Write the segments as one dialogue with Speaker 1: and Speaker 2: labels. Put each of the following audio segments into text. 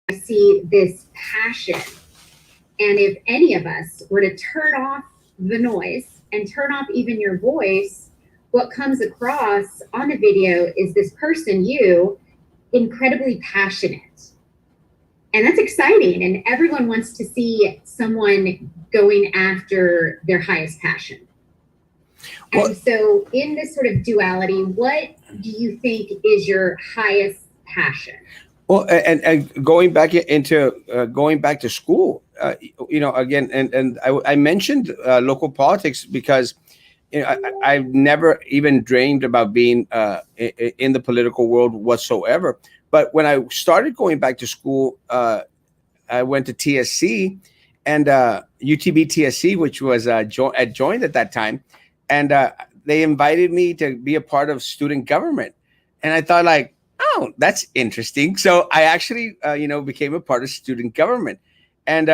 Speaker 1: I see this passion. And if any of us were to turn off the noise and turn off even your voice, what comes across on the video is this person, you, incredibly passionate. And that's exciting. And everyone wants to see someone going after their highest passion. Well, and so, in this sort of duality, what do you think is your highest passion?
Speaker 2: Well, and going back into going back to school, again, and I mentioned local politics because I've never even dreamed about being in the political world whatsoever. But when I started going back to school, I went to TSC and UTB TSC, which was joined at that time, and they invited me to be a part of student government, and I thought like, oh, that's interesting. So I actually, became a part of student government. And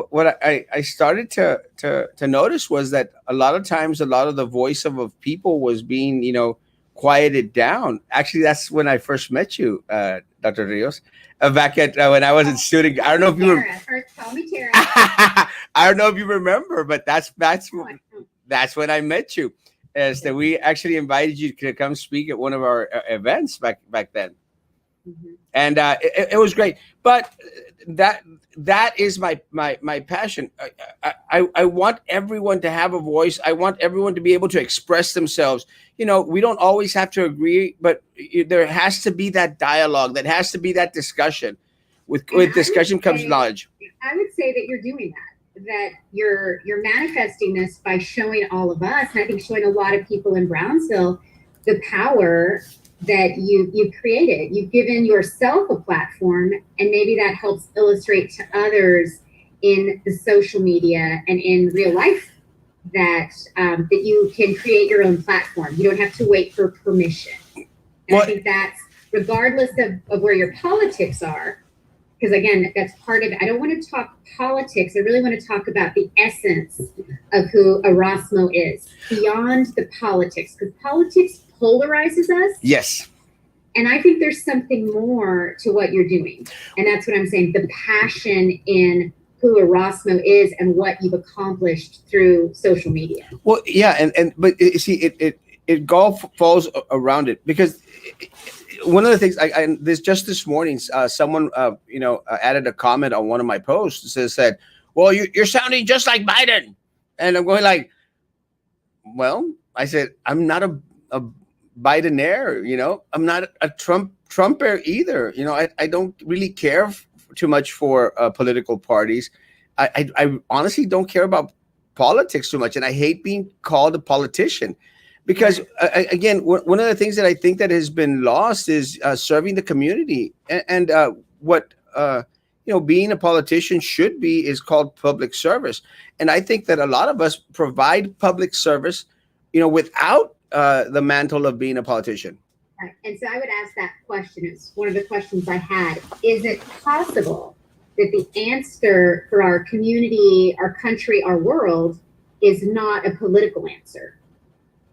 Speaker 2: what I started to notice was that a lot of times, a lot of the voice of people was being, quieted down. Actually, that's when I first met you, Dr. Rios, back at when I was in student. I don't know if you were.
Speaker 1: Call me Tara.
Speaker 2: I don't know if you remember, but that's when I met you. Is that we actually invited you to come speak at one of our events back then. Mm-hmm. And it was great. But that is my passion. I want everyone to have a voice. I want everyone to be able to express themselves. We don't always have to agree, but there has to be that dialogue. That has to be that discussion. With discussion comes knowledge.
Speaker 1: I would say that you're doing that you're manifesting this by showing all of us, and I think showing a lot of people in Brownsville the power that you've created. You've given yourself a platform, and maybe that helps illustrate to others in the social media and in real life that you can create your own platform. You don't have to wait for permission. And I think that's regardless of where your politics are, because again, that's part of it. I don't want to talk politics. I really want to talk about the essence of who Erasmo is beyond the politics, because politics polarizes us.
Speaker 2: Yes.
Speaker 1: And I think there's something more to what you're doing. And that's what I'm saying. The passion in who Erasmo is and what you've accomplished through social media.
Speaker 2: Well, yeah. But you see, it golf falls around it because one of the things this morning, someone, added a comment on one of my posts that said, well, you're sounding just like Biden. And I'm going like, well, I said, I'm not a Bidenaire, I'm not a Trumper either. I don't really care too much for political parties. I honestly don't care about politics too much. And I hate being called a politician because again, one of the things that I think that has been lost is serving the community and what, being a politician should be is called public service. And I think that a lot of us provide public service, without the mantle of being a politician.
Speaker 1: Right. And so I would ask that question. It's one of the questions I had. Is it possible that the answer for our community, our country, our world is not a political answer?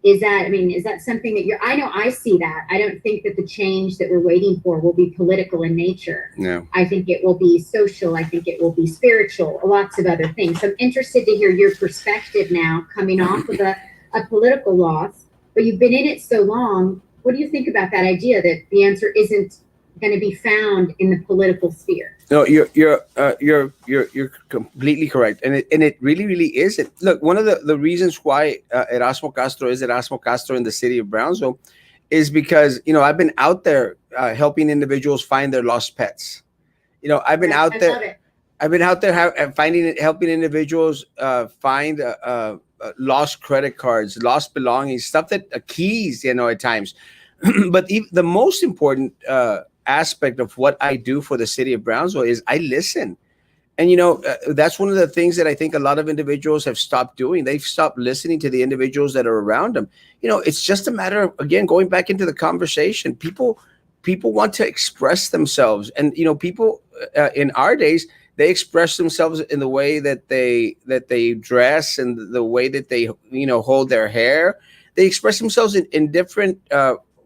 Speaker 1: Is that something that I know I see that. I don't think that the change that we're waiting for will be political in nature.
Speaker 2: No.
Speaker 1: I think it will be social. I think it will be spiritual, lots of other things. So I'm interested to hear your perspective now coming off of a political loss. But you've been in it so long. What do you think about that idea that the answer isn't going to be found in the political sphere?
Speaker 2: No, you're completely correct, and it really isn't. Look, one of the reasons why Erasmo Castro is Erasmo Castro in the city of Brownsville is because I've been out there helping individuals find their lost pets. I've been out there. I've been out there helping individuals find lost credit cards, lost belongings, stuff that keys, at times. But the most important aspect of what I do for the city of Brownsville is I listen. And, that's one of the things that I think a lot of individuals have stopped doing. They've stopped listening to the individuals that are around them. It's just a matter of, again, going back into the conversation. People want to express themselves. And, people in our days, they express themselves in the way that they dress and the way that they, hold their hair. They express themselves in different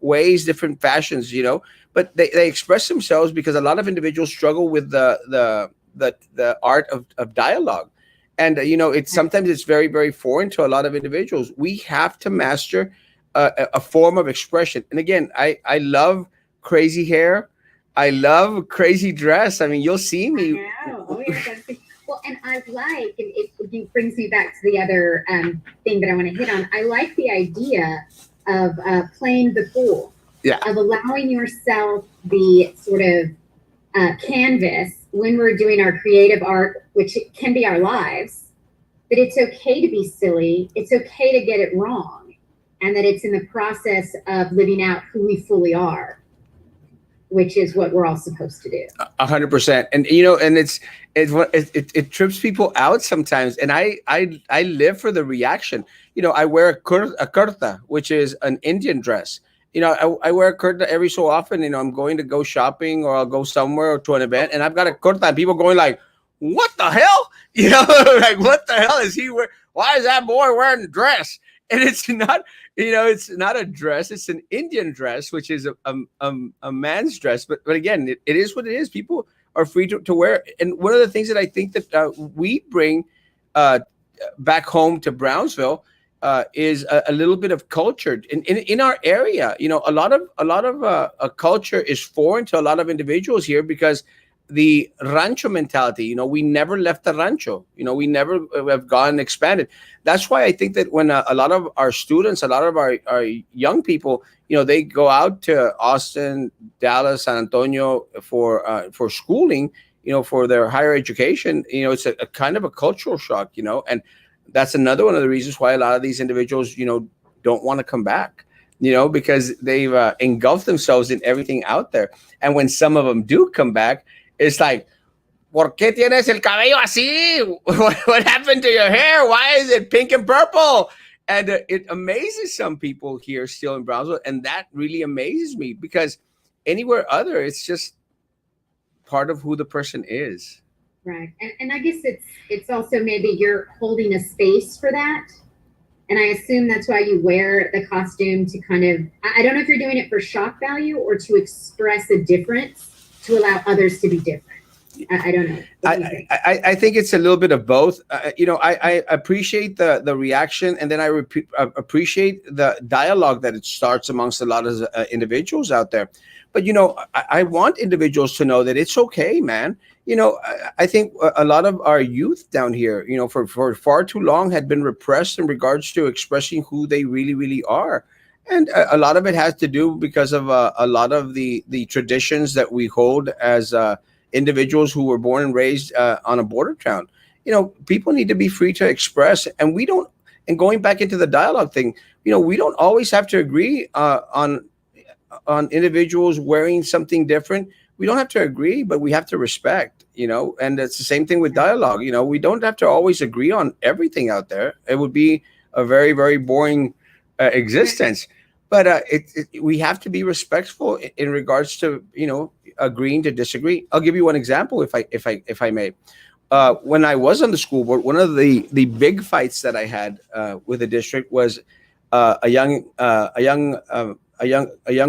Speaker 2: ways, different fashions, but they express themselves because a lot of individuals struggle with the art of dialogue. And it's sometimes it's very, very foreign to a lot of individuals. We have to master a form of expression. And again, I love crazy hair. I love crazy dress. I mean, you'll see
Speaker 1: I
Speaker 2: me.
Speaker 1: know. Oh, yeah, well, and I like, and it brings me back to the other thing that I want to hit on. I like the idea of playing the fool,
Speaker 2: Yeah.
Speaker 1: of allowing yourself the sort of canvas when we're doing our creative art, which can be our lives, that it's okay to be silly. It's okay to get it wrong. And that it's in the process of living out who we fully are, which is what we're all supposed to do.
Speaker 2: 100%. And and it trips people out sometimes. And I live for the reaction. I wear a kurta, which is an Indian dress. I wear a kurta every so often. I'm going to go shopping, or I'll go somewhere or to an event, and I've got a kurta, and people going like, "What the hell?" Like, what the hell is he wearing? Why is that boy wearing a dress? And it's not, it's not a dress. It's an Indian dress, which is a man's dress. But again, it is what it is. People are free to wear it. And one of the things that I think that we bring uh, back home to Brownsville is a little bit of culture in our area. A lot of a culture is foreign to a lot of individuals here because the rancho mentality. We never left the rancho. We never have gone and expanded. That's why I think that when a lot of our students, a lot of our young people, they go out to Austin, Dallas, San Antonio for schooling, for their higher education, it's a kind of a cultural shock, and that's another one of the reasons why a lot of these individuals, don't want to come back, because they've engulfed themselves in everything out there. And when some of them do come back, it's like, ¿por qué tienes el cabello así? What happened to your hair? Why is it pink and purple? And it amazes some people here still in Brownsville. And that really amazes me because anywhere other, it's just part of who the person is.
Speaker 1: Right. And I guess it's also maybe you're holding a space for that. And I assume that's why you wear the costume to kind of, I don't know if you're doing it for shock value or to express a difference, to allow others to be different. I don't know.
Speaker 2: I think it's a little bit of both. I appreciate the reaction, and then I appreciate the dialogue that it starts amongst a lot of individuals out there. But I want individuals to know that it's okay, man. I think a lot of our youth down here, for far too long had been repressed in regards to expressing who they really, really are. And a lot of it has to do because of a lot of the traditions that we hold as individuals who were born and raised on a border town. People need to be free to express, and we don't. And going back into the dialogue thing, we don't always have to agree on individuals wearing something different. We don't have to agree, but we have to respect. And it's the same thing with dialogue. We don't have to always agree on everything out there. It would be a very, very boring existence. But we have to be respectful in regards to agreeing to disagree. I'll give you one example, if I may. When I was on the school board, one of the big fights that I had with the district was a young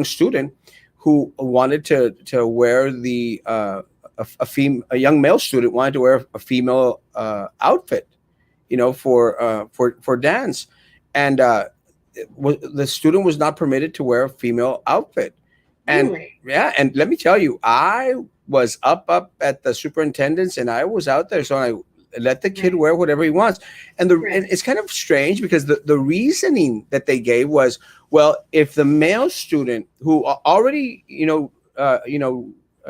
Speaker 2: student who wanted to wear a young male student wanted to wear a female outfit, for dance, and the student was not permitted to wear a female outfit. And
Speaker 1: Really?
Speaker 2: yeah, and let me tell you, I was up at the superintendent's, and I was out there, so I let the kid
Speaker 1: Right.
Speaker 2: wear whatever he wants. And
Speaker 1: Right.
Speaker 2: and it's kind of strange because the reasoning that they gave was, well, if the male student who already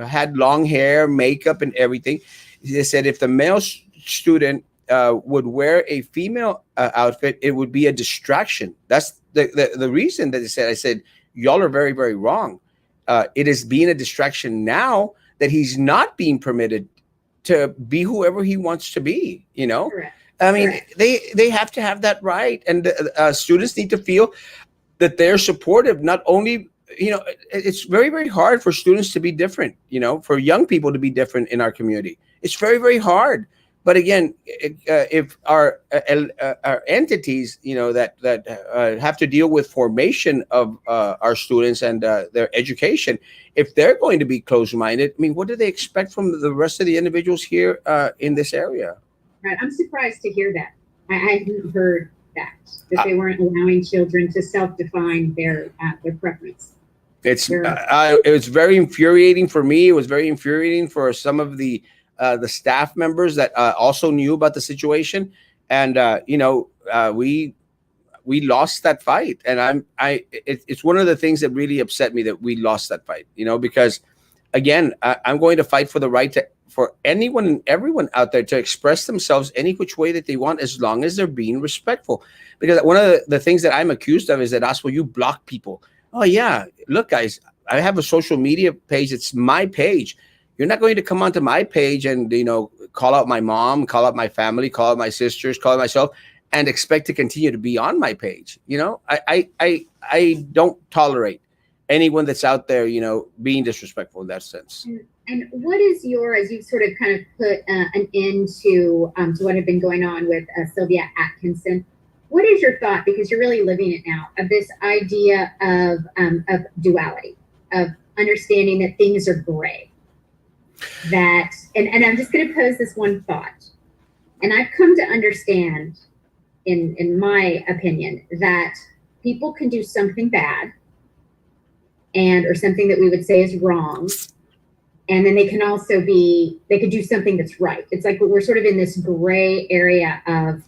Speaker 2: had long hair, makeup, and everything, they said if the male student would wear a female outfit, it would be a distraction. That's the reason that they said. I said, y'all are very, very wrong. It is being a distraction now that he's not being permitted to be whoever he wants to be.
Speaker 1: Correct.
Speaker 2: I mean,
Speaker 1: Correct.
Speaker 2: they have to have that right, and students need to feel that they're supportive. Not only, it's very, very hard for students to be different. For young people to be different in our community, it's very, very hard. But again, if our entities, that have to deal with formation of our students and their education, if they're going to be closed-minded, I mean, what do they expect from the rest of the individuals here in this area?
Speaker 1: Right. I'm surprised to hear that. I hadn't heard that they weren't allowing children to self-define their preference.
Speaker 2: It was very infuriating for me. It was very infuriating for some of the staff members that also knew about the situation, and we lost that fight. And it's one of the things that really upset me, that we lost that fight. Because again, I'm going to fight for the right for anyone and everyone out there to express themselves any which way that they want, as long as they're being respectful. Because one of the things that I'm accused of is that, Erasmo, you block people. Oh yeah, look, guys, I have a social media page. It's my page. You're not going to come onto my page and call out my mom, call out my family, call out my sisters, call out myself, and expect to continue to be on my page. I don't tolerate anyone that's out there, being disrespectful in that sense.
Speaker 1: And what is as you sort of kind of put an end to what had been going on with Sylvia Atkinson? What is your thought, because you're really living it now, of this idea of duality, of understanding that things are gray? That, and I'm just going to pose this one thought. And I've come to understand, in my opinion, that people can do something bad or something that we would say is wrong. And then they can also they could do something that's right. It's like we're sort of in this gray area of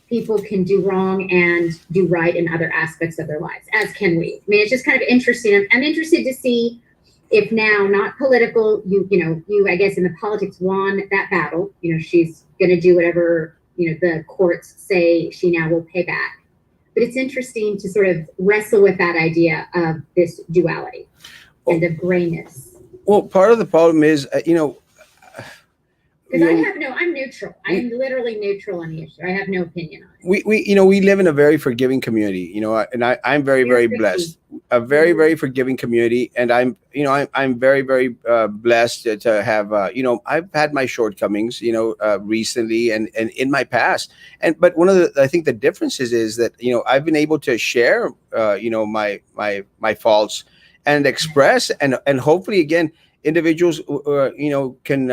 Speaker 1: people can do wrong and do right in other aspects of their lives, as can we. I mean, it's just kind of interesting. I'm interested to see if now, not political, you I guess in the politics won that battle. She's going to do whatever, the courts say she now will pay back. But it's interesting to sort of wrestle with that idea of this duality and of grayness.
Speaker 2: Well, part of the problem is,
Speaker 1: because I'm neutral. I am literally neutral on the issue. I have no opinion on it.
Speaker 2: We live in a very forgiving community, and I'm very, very blessed. A very, very forgiving community, and I'm very, very blessed to have. I've had my shortcomings, recently and in my past, but one of I think the differences is that I've been able to share, my faults and express, and hopefully again individuals, can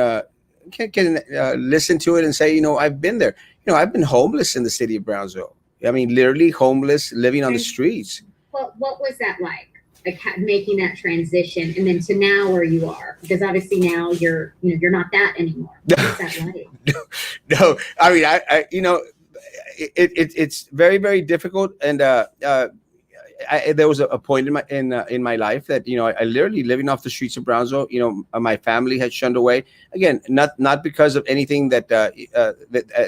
Speaker 2: listen to it and say, I've been there. I've been homeless in the city of Brownsville. I mean, literally homeless, living on the streets.
Speaker 1: What was that like making that transition, and then to now where you are? Because obviously now you're not that anymore. What's that like?
Speaker 2: No, I mean, it's very, very difficult, and there was a point in my life that I literally living off the streets of Brownsville. My family had shunned away. Again, not because of anything that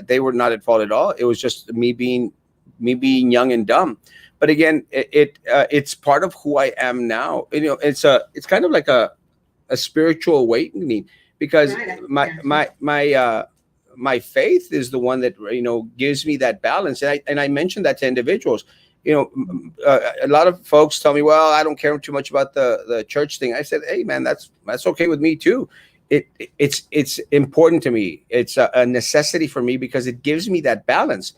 Speaker 2: they were not at fault at all. It was just me being young and dumb. But again, it's part of who I am now. It's kind of like a spiritual awakening, because my faith is the one that gives me that balance. And I mentioned that to individuals. A lot of folks tell me, well, I don't care too much about the church thing. I said, hey man, that's okay with me too. It's important to me. It's a necessity for me, because it gives me that balance.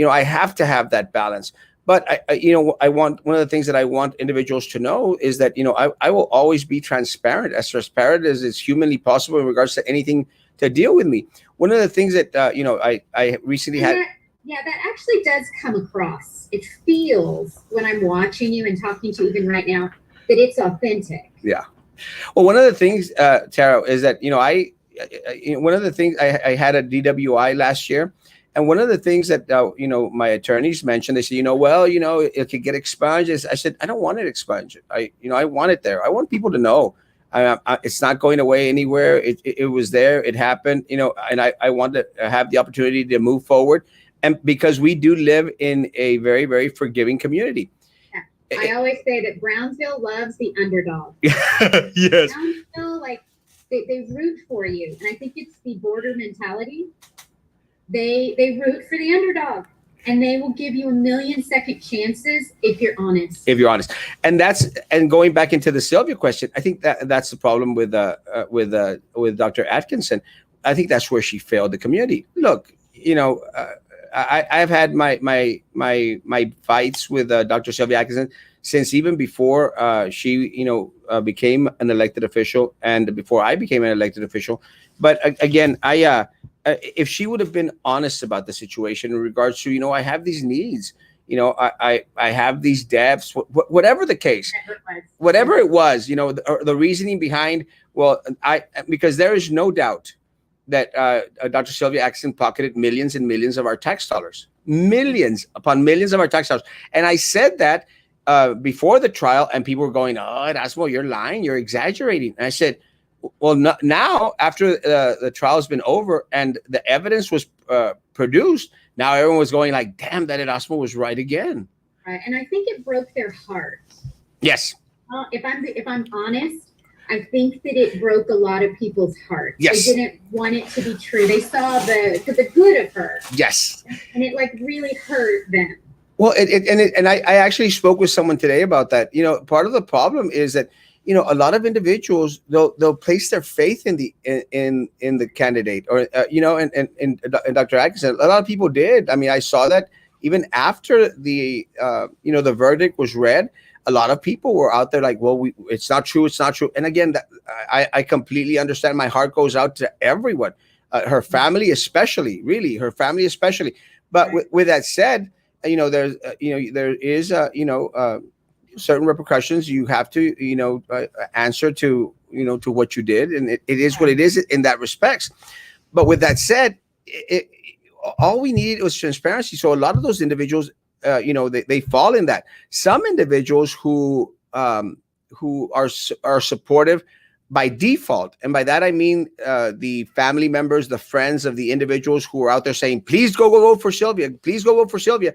Speaker 2: I have to have that balance. But I want, one of the things that I want individuals to know is that I will always be transparent as is humanly possible in regards to anything to deal with me. One of the things that I recently had.
Speaker 1: Yeah, that actually does come across. It feels, when I'm watching you and talking to you even right now, that it's authentic.
Speaker 2: Yeah. Well, one of the things, Tara, is that, one of the things I had a DWI last year. And one of the things that, my attorneys mentioned, they said, it could get expunged. I said, I don't want it expunged. I want it there. I want people to know. It's not going away anywhere. It was there. It happened, and I want to have the opportunity to move forward. And because we do live in a very, very forgiving community.
Speaker 1: Yeah. I always say that Brownsville loves the underdog.
Speaker 2: Yes.
Speaker 1: Brownsville, they root for you. And I think it's the border mentality. They root for the underdog. And they will give you 1,000,000 second chances if you're honest. And going back into the Sylvia question, I think that's the problem with Dr. Atkinson.
Speaker 2: I think that's where she failed the community. Look, I've had my fights with Dr. Sylvia Atkinson since even before she became an elected official, and before I became an elected official. But again, if she would have been honest about the situation in regards to, I have these needs, I have these debts, whatever the case, whatever it was, the reasoning behind, well, because there is no doubt that Dr. Sylvia Atkinson pocketed millions and millions of our tax dollars, millions upon millions of our tax dollars. And I said that before the trial, and people were going, "Oh, Erasmo, you're lying, you're exaggerating." And I said, well, now after the trial has been over and the evidence was produced, now everyone was going like, "Damn, that Erasmo was right again."
Speaker 1: Right, and I think it broke their heart.
Speaker 2: Yes.
Speaker 1: If I'm honest, I think that it broke a lot of people's hearts.
Speaker 2: Yes.
Speaker 1: They didn't want it to be true. They saw the good of her.
Speaker 2: Yes.
Speaker 1: And it like really hurt them.
Speaker 2: Well, I actually spoke with someone today about that. Part of the problem is that a lot of individuals they'll place their faith in the candidate, or and Dr. Atkinson. A lot of people did. I mean, I saw that even after the the verdict was read. A lot of people were out there like, well, it's not true. It's not true. And again, I completely understand. My heart goes out to everyone, her family especially, really, her family especially. But with that said, there's there is certain repercussions you have to answer to to what you did, and it is what it is in that respects. But with that said, all we needed was transparency. So a lot of those individuals, they fall in that. Some individuals who are supportive by default, and by that I mean the family members, the friends of the individuals who are out there saying, "Please go vote for Sylvia. Please go vote for Sylvia."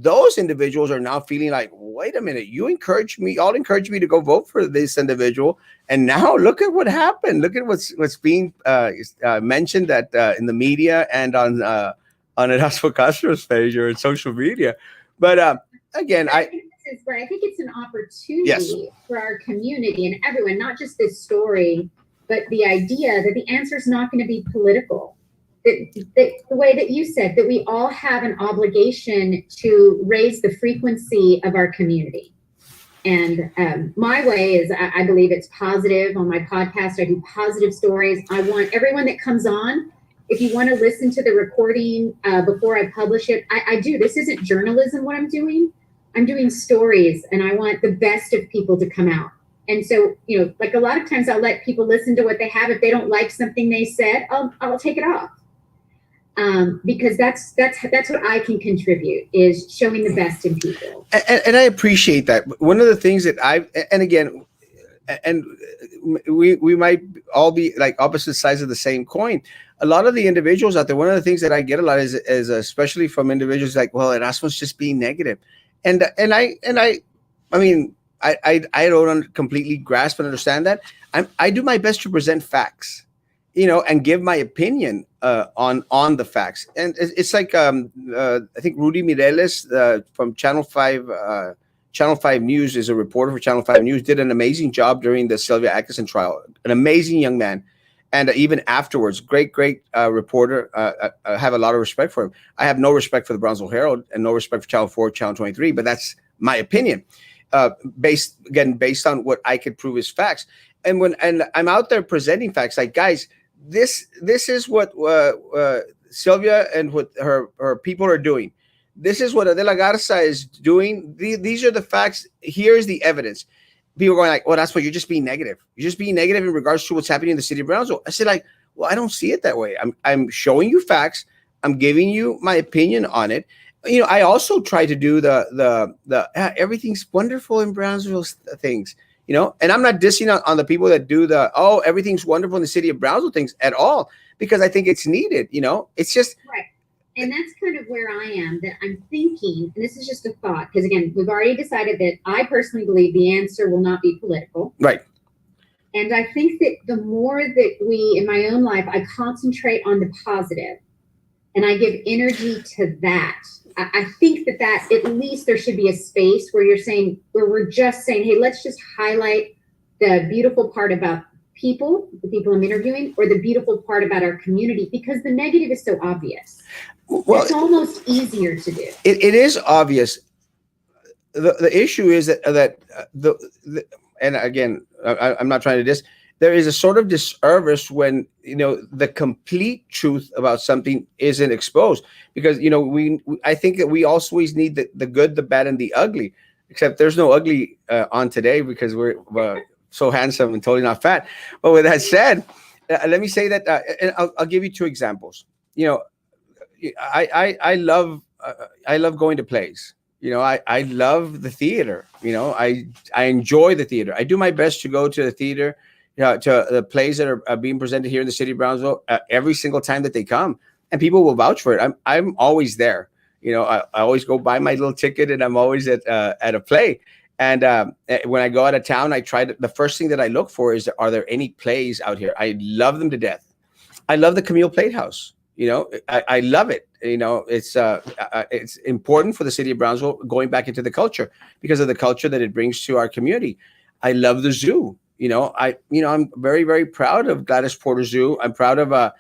Speaker 2: Those individuals are now feeling like, "Wait a minute, you encouraged me, all encouraged me to go vote for this individual, and now look at what happened. Look at what's being mentioned in the media and on Erasmo Castro's page or in social media." But again,
Speaker 1: I think this is right. I think it's an opportunity for our community and everyone, not just this story, but the idea that the answer is not going to be political. The way that you said that we all have an obligation to raise the frequency of our community. And my way is, I believe it's positive. On my podcast, I do positive stories. I want everyone that comes on, if you want to listen to the recording before I publish it, I do. This isn't journalism, what I'm doing. I'm doing stories, and I want the best of people to come out. And so, like a lot of times I'll let people listen to what they have. If they don't like something they said, I'll take it off. Because that's what I can contribute, is showing the best in people.
Speaker 2: And I appreciate that. One of the things that we might all be like opposite sides of the same coin. A lot of the individuals out there, one of the things that I get a lot is especially from individuals like, well, Erasmo's just being negative. And I mean, I don't completely grasp and understand that. I do my best to present facts, and give my opinion on the facts. And it's like I think Rudy Mireles from Channel 5 News is a reporter for Channel 5 News, did an amazing job during the Sylvia Atkinson trial. An amazing young man. And even afterwards, great reporter. I have a lot of respect for him. I have no respect for the Brownsville Herald and no respect for Channel 4, Channel 23, but that's my opinion, based on what I could prove as facts. And I'm out there presenting facts, like, guys, this is what Sylvia and what her people are doing. This is what Adela Garza is doing. These are the facts. Here's the evidence. People are going like, "Well, that's what you're just being negative. You're just being negative in regards to what's happening in the city of Brownsville." I said, like, well, I don't see it that way. I'm showing you facts. I'm giving you my opinion on it. I also try to do the everything's wonderful in Brownsville things. And I'm not dissing on the people that do everything's wonderful in the city of Brownsville things at all, because I think it's needed. It's just
Speaker 1: right. And that's kind of where I am, that I'm thinking, and this is just a thought, because again, we've already decided that I personally believe the answer will not be political.
Speaker 2: Right.
Speaker 1: And I think that the more that we, in my own life, I concentrate on the positive and I give energy to that, I think that at least there should be a space where we're just saying, hey, let's just highlight the beautiful part about people, the people I'm interviewing, or the beautiful part about our community? Because the negative is so obvious.
Speaker 2: Well,
Speaker 1: it's almost easier to do.
Speaker 2: it is obvious. The issue is the and again, I'm not trying to dis. There is a sort of disservice when the complete truth about something isn't exposed, because I think that we always need the good, the bad, and the ugly. Except there's no ugly on today because we're so handsome and totally not fat. But with that said, let me say that, and I'll give you two examples. I love going to plays. I love the theater. I enjoy the theater. I do my best to go to the theater, to the plays that are being presented here in the city of Brownsville every single time that they come, and people will vouch for it. I'm always there. I always go buy my little ticket, and I'm always at a play. And when I go out of town, the first thing that I look for is, are there any plays out here? I love them to death. I love the Camille Playhouse. I love it. It's important for the city of Brownsville, going back into the culture, because of the culture that it brings to our community. I love the zoo. I'm very, very proud of Gladys Porter Zoo. I'm proud of that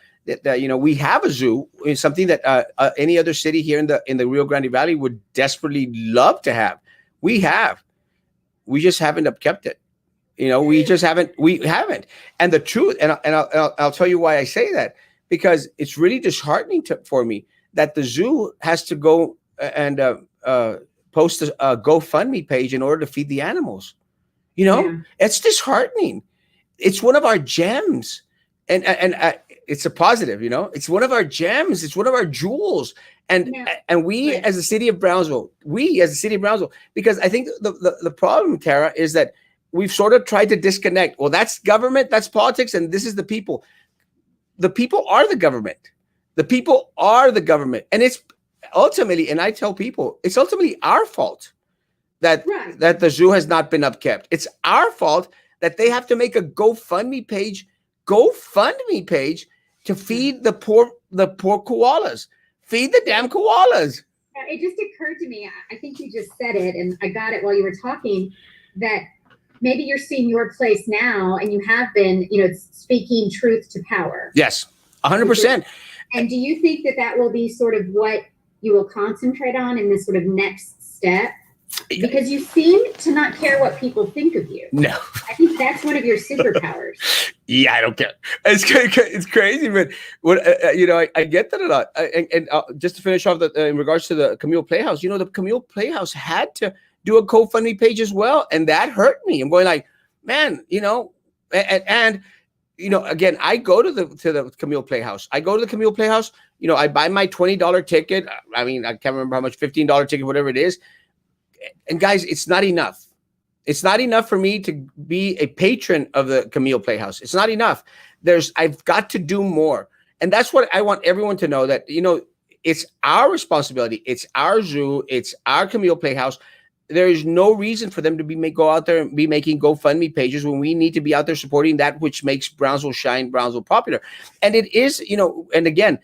Speaker 2: we have a zoo. It's something that any other city here in the Rio Grande Valley would desperately love to have. We just haven't upkept it. We haven't. And the truth, and I'll tell you why I say that, because it's really disheartening for me that the zoo has to go and post a GoFundMe page in order to feed the animals. It's disheartening. It's one of our gems, and it's a positive. It's one of our gems. It's one of our jewels. And we, as the city of Brownsville, because I think the problem, Tara, is that we've sort of tried to disconnect. Well, that's government, that's politics, and this is the people. The people are the government. The people are the government. And it's ultimately, and I tell people, it's ultimately our fault that the zoo has not been upkept. It's our fault that they have to make a GoFundMe page to feed the poor koalas. Feed the damn koalas.
Speaker 1: It just occurred to me, I think you just said it, and I got it while you were talking, that maybe you're seeing your place now, and you have been, speaking truth to power.
Speaker 2: Yes, 100%.
Speaker 1: And do you think that will be sort of what you will concentrate on in this sort of next step? Because you seem to not care what people think of you.
Speaker 2: No.
Speaker 1: I think that's one of your superpowers.
Speaker 2: Yeah, I don't care. It's crazy, but I get that a lot. And just to finish off in regards to the Camille Playhouse, the Camille Playhouse had to do a GoFundMe page as well, and that hurt me. I'm going like, man, and again, I go to the Camille Playhouse. I buy my $20 ticket. I mean, I can't remember how much, $15 ticket, whatever it is. And guys, it's not enough. It's not enough for me to be a patron of the Camille Playhouse. It's not enough. I've got to do more. And that's what I want everyone to know, that, it's our responsibility. It's our zoo. It's our Camille Playhouse. There is no reason for them to go out there and be making GoFundMe pages when we need to be out there supporting that which makes Brownsville shine, Brownsville popular. And it is, and again,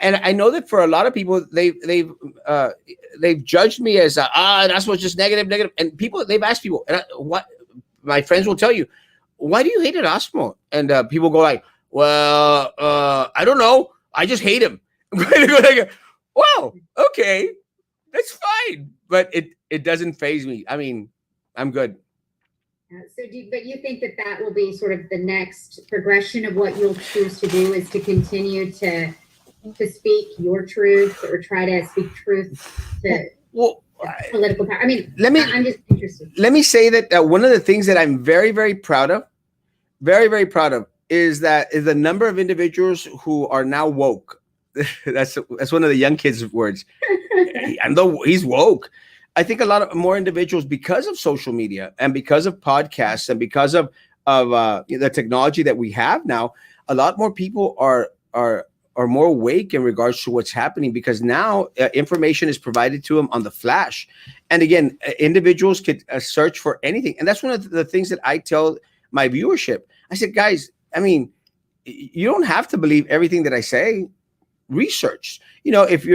Speaker 2: and I know that for a lot of people, they've judged me as that's what's just negative. And they've asked people, and what my friends will tell you, why do you hate Erasmo? And people go like, well, I don't know, I just hate him. Well, okay, that's fine, but it doesn't faze me. I mean, I'm good.
Speaker 1: But you think that will be sort of the next progression of what you'll choose to do, is to continue to speak your truth, or try to speak truth to political power? I mean, I'm just interested.
Speaker 2: Let me say that one of the things that I'm very, very proud of, is the number of individuals who are now woke. That's one of the young kids' words. And though he's woke, I think a lot of more individuals, because of social media and because of podcasts and because of the technology that we have now, a lot more people are more awake in regards to what's happening, because now information is provided to them on the flash. And again, individuals could search for anything. And that's one of the things that I tell my viewership. I said, guys, I mean, you don't have to believe everything that I say. Research. If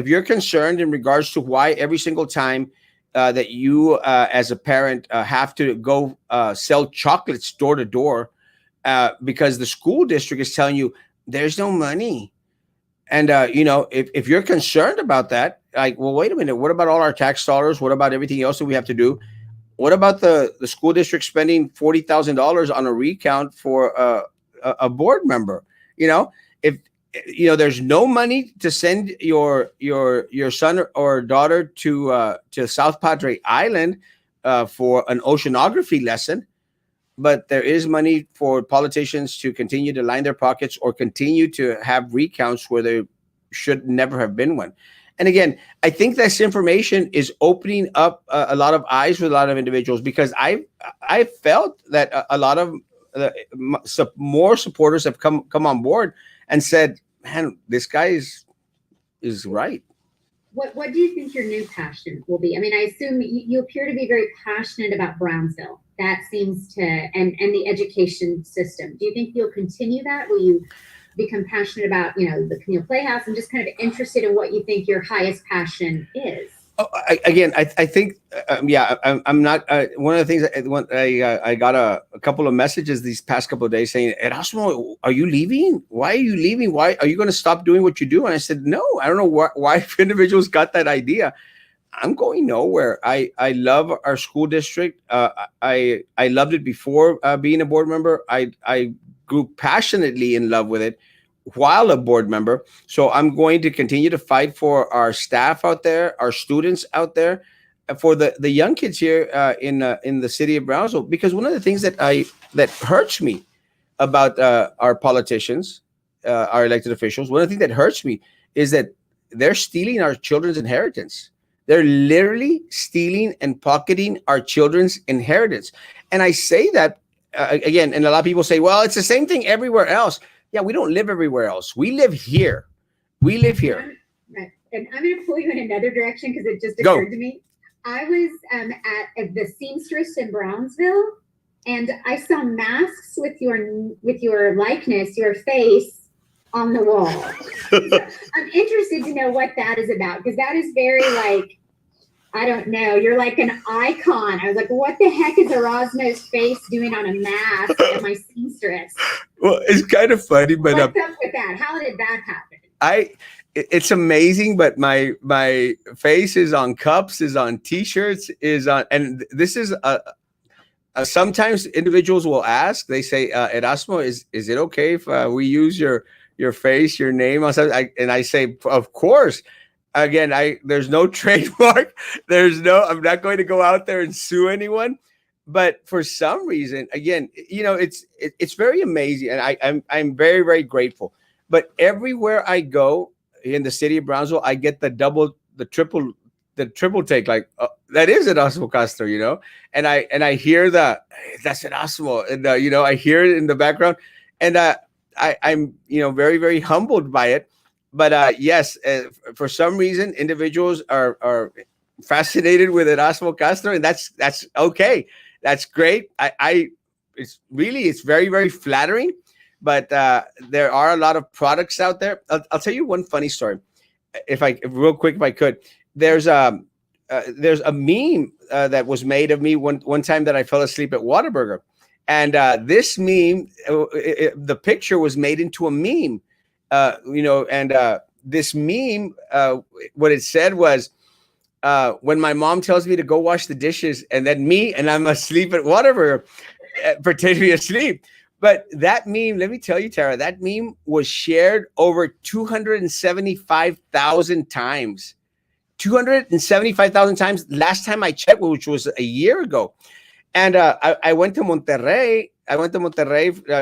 Speaker 2: you're concerned in regards to why every single time that you as a parent have to go sell chocolates door to door, because the school district is telling you there's no money. And if you're concerned about that, like, well, wait a minute, what about all our tax dollars? What about everything else that we have to do? What about the school district spending $40,000 on a recount for a board member? If there's no money to send your son or daughter to South Padre Island for an oceanography lesson, but there is money for politicians to continue to line their pockets or continue to have recounts where there should never have been one. And again, I think this information is opening up a lot of eyes with a lot of individuals, because I felt that a lot of more supporters have come on board and said, "Man, this guy is right."
Speaker 1: What do you think your new passion will be? I mean, I assume you appear to be very passionate about Brownsville. That seems to, and the education system. Do you think you'll continue that? Will you become passionate about, the Camille Playhouse? I'm just kind of interested in what you think your highest passion is.
Speaker 2: I think, I'm not. One of the things I got a couple of messages these past couple of days saying, "Erasmo, are you leaving? Why are you leaving? Why are you going to stop doing what you do?" And I said, "No, I don't know why individuals got that idea. I'm going nowhere. I love our school district. I loved it before being a board member. I grew passionately in love with it while a board member. So I'm going to continue to fight for our staff out there, our students out there, for the young kids here in the city of Brownsville. Because one of the things that hurts me about our politicians, our elected officials, one of the things that hurts me is that they're stealing our children's inheritance. They're literally stealing and pocketing our children's inheritance. And I say that again, and a lot of people say, "Well, it's the same thing everywhere else." Yeah, we don't live everywhere else. We live here. We live here.
Speaker 1: Right. And I'm going to pull you in another direction because it just occurred to me. I was at the seamstress in Brownsville, and I saw masks with your likeness, your face on the wall. So I'm interested to know what that is about, because that is very I don't know. You're like an icon. I was like, what the heck is Erasmo's face doing on a mask at my seamstress?
Speaker 2: Well, it's kind of funny, but
Speaker 1: what's up with that? How did that happen?
Speaker 2: It's amazing, but my face is on cups, is on T-shirts, is on, and this is sometimes individuals will ask. They say, "Erasmo, is it okay if we use your face, your name on something?" And I say, "Of course." Again, there's no trademark. I'm not going to go out there and sue anyone. But for some reason, again, it's very amazing, and I'm very, very grateful. But everywhere I go in the city of Brownsville, I get the triple take. Like, that is Erasmo Castro, and I hear that's Erasmo, and I hear it in the background, and I'm very, very humbled by it. But yes, for some reason, individuals are fascinated with Erasmo Castro, and that's okay. That's great. It's very, very flattering. But there are a lot of products out there. I'll tell you one funny story, real quick, if I could. There's a meme that was made of me one time that I fell asleep at Whataburger, and this meme, the picture was made into a meme. This meme, what it said was, when my mom tells me to go wash the dishes, and I'm asleep at whatever, pretend to be asleep. But that meme, let me tell you, Tara, that meme was shared over 275,000 times. 275,000 times last time I checked, which was a year ago. And I went to Monterrey.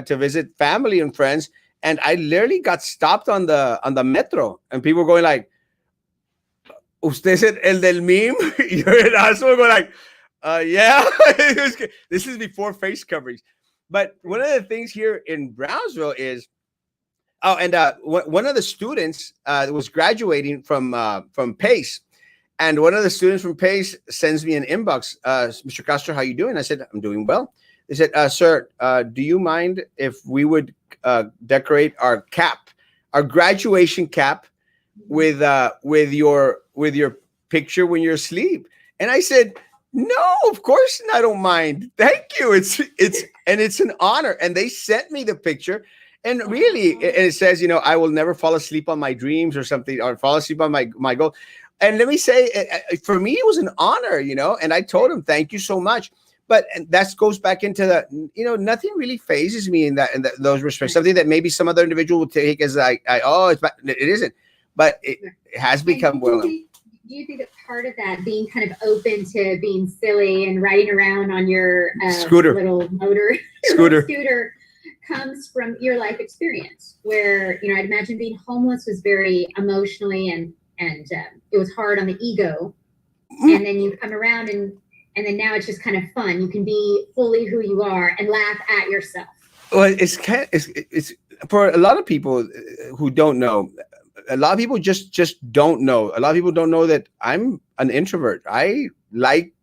Speaker 2: To visit family and friends. And I literally got stopped on the metro, and people were going like, "Usted es el del meme?" You're an asshole. Going like, "Yeah." This is before face coverings. But one of the things here in Brownsville is, one of the students was graduating from Pace, and one of the students from Pace sends me an inbox. "Mr. Castro, how you doing?" I said, "I'm doing well." They said, "Sir, do you mind if we would decorate our graduation cap with your picture when you're asleep?" And I said, No, of course I don't mind. Thank you. It's an honor. And they sent me the picture. And really, it says, I will never fall asleep on my dreams or something, or fall asleep on my goal. And let me say, for me, it was an honor, and I told him, thank you so much. But and that goes back into nothing really phases me in those respects. Something that maybe some other individual would take as it isn't, but it has become well known.
Speaker 1: Do you think that part of that being kind of open to being silly and riding around on your
Speaker 2: scooter,
Speaker 1: little motor scooter comes from your life experience, where I'd imagine being homeless was very emotionally and it was hard on the ego, and then you come around and then now it's just kind of fun. You can be fully who you are and laugh at yourself.
Speaker 2: Well, it's for a lot of people who don't know. A lot of people just don't know. A lot of people don't know that I'm an introvert. I like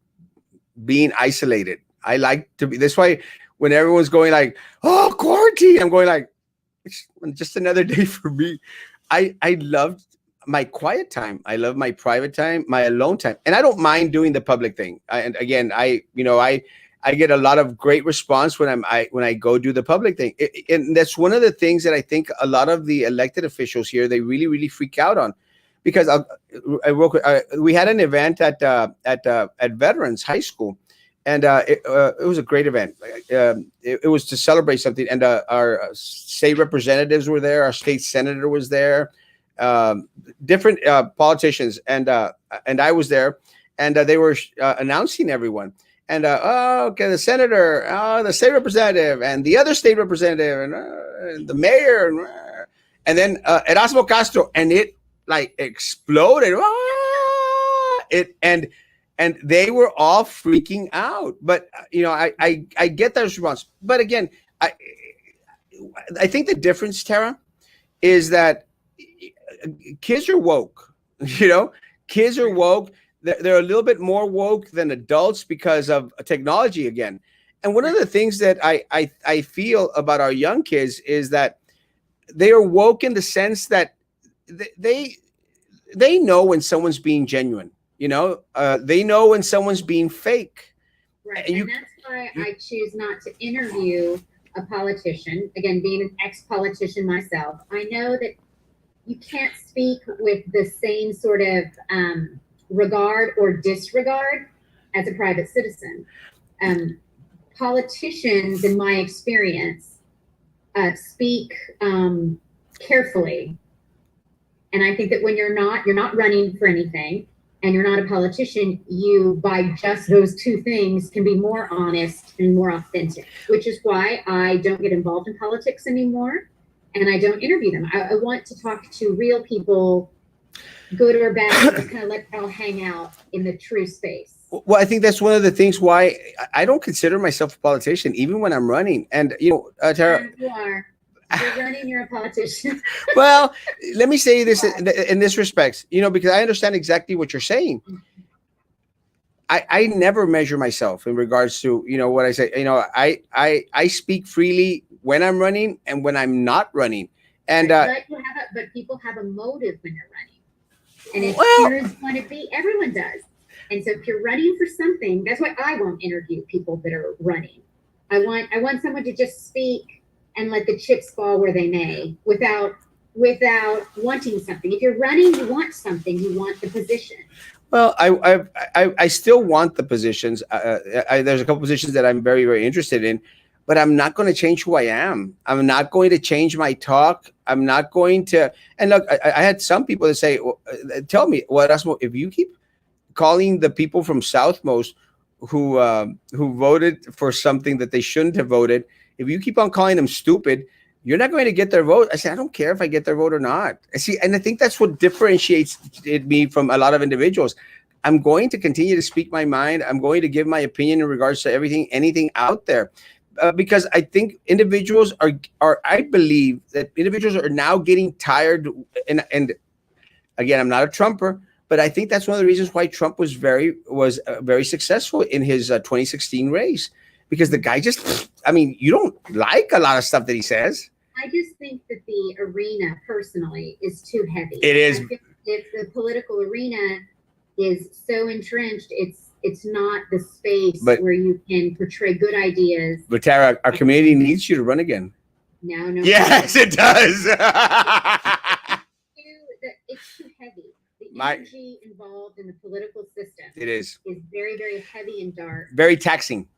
Speaker 2: being isolated. I like to be. That's why when everyone's going like, "Oh, quarantine," I'm going like, "It's just another day for me." I love my quiet time. I love my private time, my alone time, and I don't mind doing the public thing. And again, I get a lot of great response when I go do the public thing. And that's one of the things that I think a lot of the elected officials here, they really, really freak out on, because we had an event at Veterans High School, and it was a great event. It was to celebrate something, and our state representatives were there. Our state senator was there, different politicians, and I was there, and they were announcing everyone. And okay, the senator, the state representative, and the other state representative, and the mayor, and then Erasmo Castro, and it like exploded. And they were all freaking out. But I get that response. But again, I think the difference, Tara, is that kids are woke. Kids are woke. They're a little bit more woke than adults because of technology again. And one of the things that I feel about our young kids is that they are woke in the sense that they know when someone's being genuine. They know when someone's being fake.
Speaker 1: Right. And that's why I choose not to interview a politician. Again, being an ex-politician myself, I know that you can't speak with the same sort of regard or disregard as a private citizen. Politicians, in my experience, speak carefully, and I think that when you're not running for anything and you're not a politician, you, by just those two things, can be more honest and more authentic, which is why I don't get involved in politics anymore, and I don't interview them. I want to talk to real people, good or bad, and just kind of let it all hang out in the true space.
Speaker 2: Well, I think that's one of the things why I don't consider myself a politician, even when I'm running. And Tara,
Speaker 1: you are. You're running. You're a politician.
Speaker 2: Well, let me say this in this respect, because I understand exactly what you're saying. I never measure myself in regards to what I say. I speak freely when I'm running and when I'm not running. And
Speaker 1: but people have a motive when they're running. And if yours want to be, everyone does. And so if you're running for something, that's why I won't interview people that are running. I want someone to just speak and let the chips fall where they may, without wanting something. If you're running, you want something. You want the position.
Speaker 2: Well, I still want the positions. There's a couple positions that I'm very, very interested in, but I'm not going to change who I am. I'm not going to change my talk. I'm not going to. And look, I had some people that say, tell me, Erasmo, if you keep calling the people from Southmost who voted for something that they shouldn't have voted, if you keep on calling them stupid, you're not going to get their vote. I said, I don't care if I get their vote or not. And I think that's what differentiates me from a lot of individuals. I'm going to continue to speak my mind. I'm going to give my opinion in regards to anything out there. Because I think individuals I believe that individuals are now getting tired. And again, I'm not a Trumper, but I think that's one of the reasons why Trump was very successful in his 2016 race, because the guy you don't like a lot of stuff that he says.
Speaker 1: I just think that the arena personally is too heavy.
Speaker 2: It is.
Speaker 1: If the political arena is so entrenched, it's it's not the space
Speaker 2: But
Speaker 1: where you can portray good ideas.
Speaker 2: but Tara, our community needs you to run again.
Speaker 1: No, no.
Speaker 2: Yes, it does.
Speaker 1: It's too heavy. The
Speaker 2: My-
Speaker 1: energy involved in the political system
Speaker 2: It is
Speaker 1: is very, very heavy and dark,
Speaker 2: very taxing.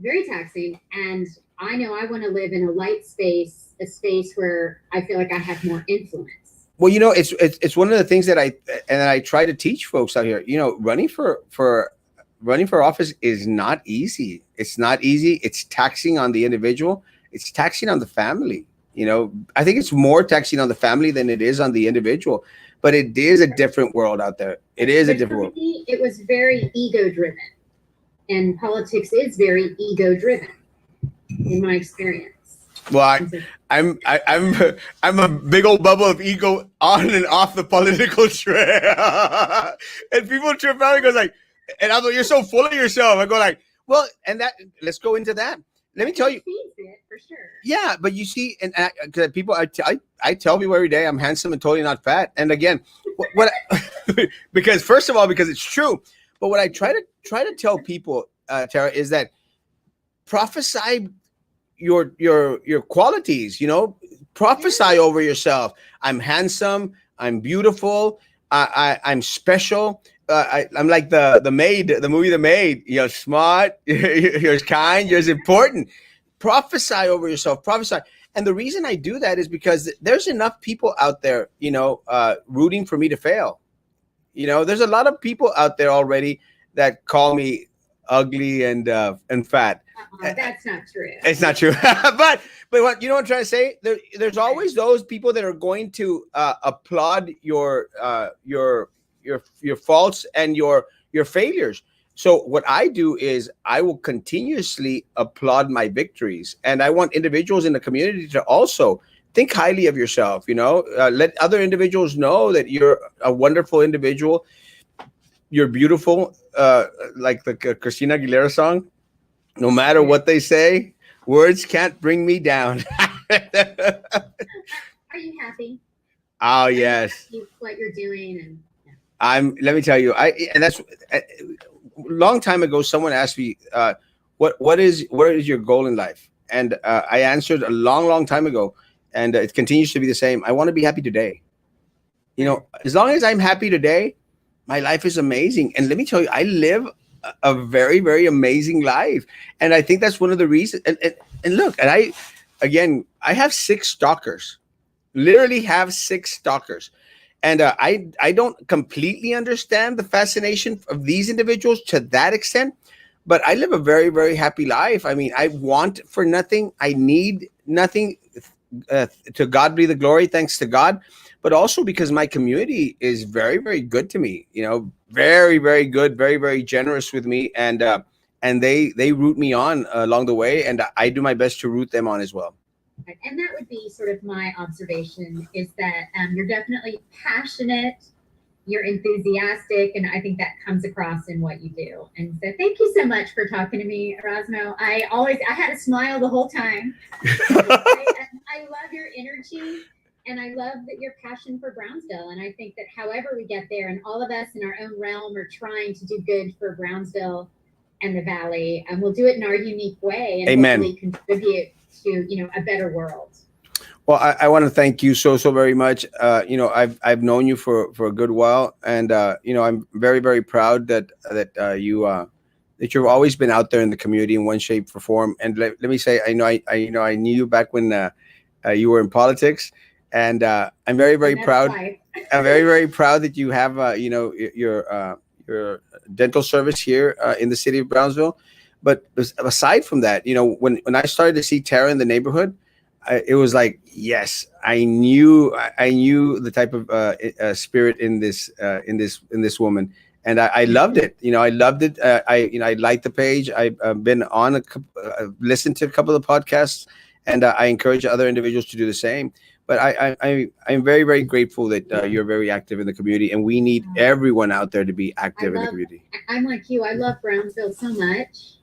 Speaker 1: very taxing. And I know I want to live in a light space, a space where I feel like I have more influence.
Speaker 2: Well, you know, it's one of the things that I try to teach folks out here. You know, running for office is not easy. It's not easy. It's taxing on the individual. It's taxing on the family. You know, I think it's more taxing on the family than it is on the individual. But it is a different world out there. It is a different world.
Speaker 1: Me, it was very ego driven, and politics is very ego driven, in my experience.
Speaker 2: Well, I'm a big old bubble of ego on and off the political trail, and people trip out and goes like, and I'm like, you're so full of yourself. I go like, well, and that let's go into that. Let me tell you.
Speaker 1: It for sure.
Speaker 2: Yeah, but you see, and people, I tell people every day I'm handsome and totally not fat. And again, what because first of all, because it's true. But what I try to tell people, Tara, is that prophesy your qualities. You know, prophesy over yourself. I'm handsome. I'm beautiful. I'm special. I'm like the maid, the movie The Maid. You're smart. You're kind. You're important. Prophesy over yourself. Prophesy. And the reason I do that is because there's enough people out there, you know, rooting for me to fail. You know, there's a lot of people out there already that call me ugly and fat.
Speaker 1: That's not true.
Speaker 2: It's not true. but what you know what I'm trying to say? There's always those people that are going to applaud your faults and your failures. So what I do is I will continuously applaud my victories, and I want individuals in the community to also think highly of yourself. You know, let other individuals know that you're a wonderful individual. You're beautiful, like the Christina Aguilera song. No matter what they say, words can't bring me down.
Speaker 1: Are you happy?
Speaker 2: Oh yes.
Speaker 1: What you're doing
Speaker 2: Let me tell you, and that's a long time ago. Someone asked me, what is your goal in life? And I answered a long time ago, and it continues to be the same. I want to be happy today. You know, as long as I'm happy today, my life is amazing. And let me tell you, I live a very, very amazing life. And I think that's one of the reasons. And look, and I have 6 stalkers, literally have 6 stalkers. And I don't completely understand the fascination of these individuals to that extent, but I live a very, very happy life. I mean, I want for nothing. I need nothing. To God be the glory, thanks to God. But also because my community is very, very good to me, you know, very, very good, very, very generous with me. And they root me on along the way. And I do my best to root them on as well.
Speaker 1: And that would be sort of my observation, is that you're definitely passionate, you're enthusiastic, and I think that comes across in what you do. And so thank you so much for talking to me, Erasmo. I had a smile the whole time. I love your energy, and I love that your passion for Brownsville. And I think that however we get there, and all of us in our own realm are trying to do good for Brownsville and the Valley, and we'll do it in our unique way and
Speaker 2: Amen.
Speaker 1: hopefully contribute to, you know, a better world.
Speaker 2: Well, I want to thank you so very much. You know, I've known you for a good while, and you know, I'm very, very proud that you've always been out there in the community in one shape or form. And let me say, I knew you back when you were in politics, and I'm very, very proud. I'm very, very proud that you have you know, your dental service here in the city of Brownsville. But aside from that, you know, when I started to see Tara in the neighborhood, it was like, yes, I knew the type of spirit in this woman, and I loved it. You know, I loved it. I liked the page. I've been on listened to a couple of podcasts, and I encourage other individuals to do the same. But I'm very, very grateful that you're very active in the community, and we need everyone out there to be active in the community.
Speaker 1: I'm like you. I love Brownsville so much.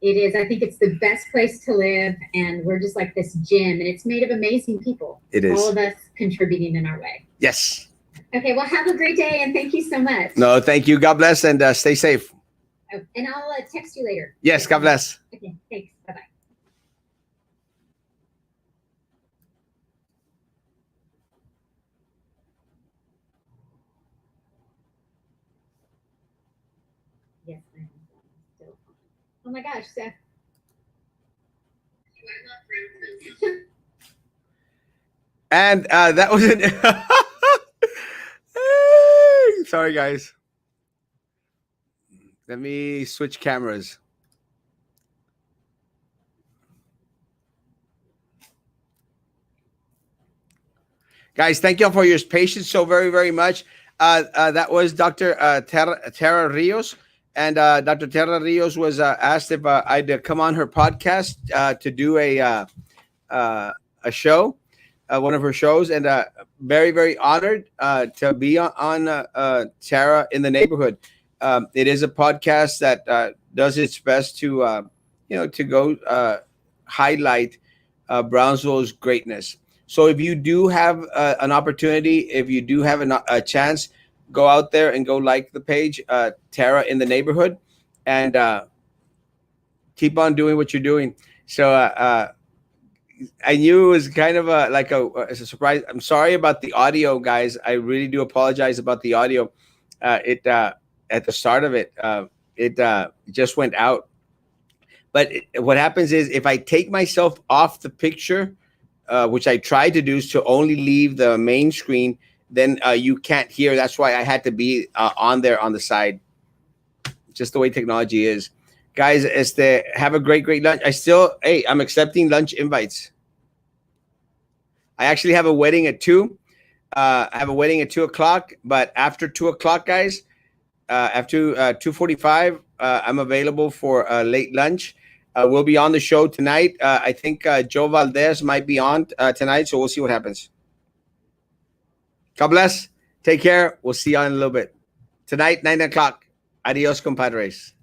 Speaker 1: It is. I think it's the best place to live, and we're just like this gym, and it's made of amazing people.
Speaker 2: It is.
Speaker 1: All of us contributing in our way.
Speaker 2: Yes.
Speaker 1: Okay. Well, have a great day, and thank you so much.
Speaker 2: No, thank you. God bless, and stay safe.
Speaker 1: Oh, and I'll text you later.
Speaker 2: Yes, God bless.
Speaker 1: Okay, thanks. Bye-bye. Yes, I am still. Oh my gosh, Seth.
Speaker 2: And that was it. Sorry, guys. Let me switch cameras. Guys, thank you all for your patience so very, very much. That was Dr. Tara Rios. And Dr. Tara Rios was asked if I'd come on her podcast to do a show, one of her shows. And very, very honored to be on Tara in the Neighborhood. It is a podcast that does its best to, to go highlight Brownsville's greatness. So if you do have an opportunity, if you do have a chance, go out there and go like the page, Tara in the Neighborhood, and keep on doing what you're doing. So I knew it was kind of a surprise. I'm sorry about the audio, guys. I really do apologize about the audio. It at the start of it, it just went out. But what happens is if I take myself off the picture, which I tried to do, is to only leave the main screen, then you can't hear. That's why I had to be on there on the side. Just the way technology is. Guys, have a great lunch. I'm accepting lunch invites. I actually have a wedding at 2. I have a wedding at 2 o'clock, but after 2 o'clock, guys, after 2:45, I'm available for late lunch. We'll be on the show tonight. I think Joe Valdez might be on tonight, so we'll see what happens. God bless. Take care. We'll see you in a little bit. Tonight, 9 o'clock. Adios, compadres.